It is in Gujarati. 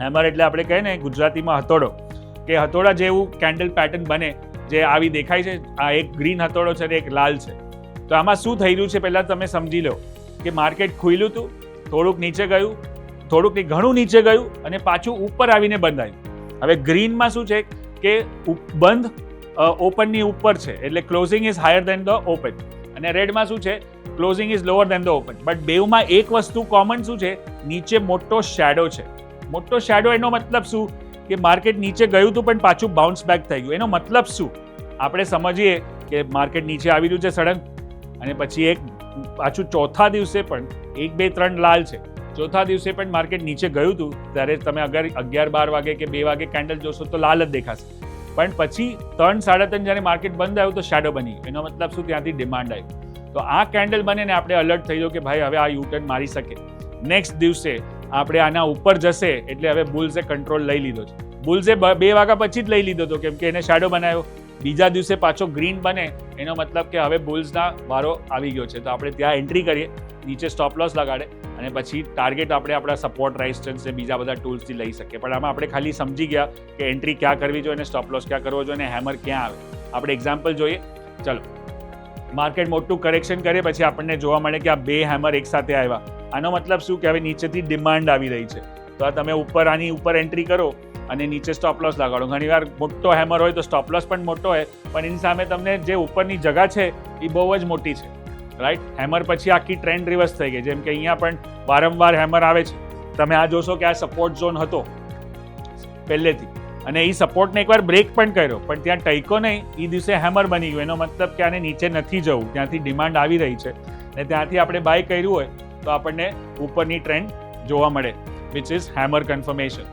હેમર એટલે આપણે કહીએ ને ગુજરાતીમાં હથોડો, કે હથોડા જેવું કેન્ડલ પેટર્ન બને જે આવી દેખાય છે. આ એક ગ્રીન હથોડો છે અને એક લાલ છે. તો આમાં શું થઈ રહ્યું છે પહેલાં તમે સમજી લો કે માર્કેટ ખુલ્યું હતું, થોડુંક નીચે ગયું, થોડુંક ઘણું નીચે ગયું અને પાછું ઉપર આવીને બંધાયું. હવે ગ્રીનમાં શું છે કે બંધ ઓપનની ઉપર છે એટલે closing is higher than the open, અને રેડમાં શું છે closing is lower than the open. But બેવમાં એક વસ્તુ કોમન શું છે, નીચે મોટો શેડો છે. મોટો શેડો એનો મતલબ શું કે માર્કેટ નીચે ગયું હતું પણ પાછું બાઉન્સ બેક થઈ ગયું. એનો મતલબ શું આપણે સમજીએ કે માર્કેટ નીચે આવી રહ્યું છે સડન, અને પછી એક પાછું ચોથા દિવસે પણ 1, 2, 3 લાલ છે. ચોથા દિવસે પણ માર્કેટ નીચે ગયું હતું ત્યારે તમે અગર 11-12 વાગે કે 2 વાગે કેન્ડલ જોશો તો લાલ જ દેખાશે. પણ પછી 3-3:30 જ્યારે માર્કેટ બંધ આવ્યું તો શેડો બની. એનો મતલબ શું, ત્યાંથી ડિમાન્ડ આવી. તો આ કેન્ડલ બને ને આપણે અલર્ટ થઈ ગયો કે ભાઈ હવે આ યુટર્ન મારી શકે. નેક્સ્ટ દિવસે આપણે આના ઉપર જશે એટલે હવે બુલ્સે કંટ્રોલ લઈ લીધો છે. બુલ્સે 2 વાગ્યા પછી જ લઈ લીધો હતો કેમ કે એને શેડો બનાવ્યો. બીજા દિવસે પાછો ગ્રીન બને એનો મતલબ કે હવે બુલ્સના વારો આવી ગયો છે. તો આપણે ત્યાં એન્ટ્રી કરીએ, નીચે સ્ટોપ લોસ લગાડે અને પછી ટાર્ગેટ આપણે આપણા સપોર્ટ રેઝિસ્ટન્સ ને બીજા બધા ટૂલ્સથી લઈ શકીએ. પણ આમાં આપણે ખાલી સમજી ગયા કે એન્ટ્રી ક્યાં કરવી જોઈએ અને સ્ટોપ લોસ ક્યાં કરવો જોઈએ અને હેમર ક્યાં આવે. આપણે એક્ઝામ્પલ જોઈએ. ચલો, માર્કેટ મોટું કરેક્શન કરે પછી આપણને જોવા મળે કે આ 2 હેમર એકસાથે આવ્યા. આનો મતલબ શું કે હવે નીચેથી ડિમાન્ડ આવી રહી છે. તો આ તમે આની ઉપર એન્ટ્રી કરો અને નીચે સ્ટોપ લોસ લગાડો. ઘણીવાર મોટો હેમર હોય તો સ્ટોપ લોસ પણ મોટો હોય, પણ એની સામે તમને જે ઉપરની જગા છે એ બહુ જ મોટી છે, રાઈટ. હેમર પછી આખી ટ્રેન્ડ રિવર્સ થઈ ગઈ. જેમ કે અહીંયા પણ વારંવાર હેમર આવે છે. તમે આ જોશો કે આ સપોર્ટ ઝોન હતો પહેલેથી અને એ સપોર્ટને એકવાર બ્રેક પણ કર્યો, પણ ત્યાં ટઈકો નહીં, એ દિવસે હેમર બની ગયું. એનો મતલબ કે આને નીચે નથી જવું, ત્યાંથી ડિમાન્ડ આવી રહી છે અને ત્યાંથી આપણે બાય કર્યું હોય તો આપણને ઉપરની ટ્રેન્ડ જોવા મળે, વિચ ઇઝ હેમર કન્ફર્મેશન.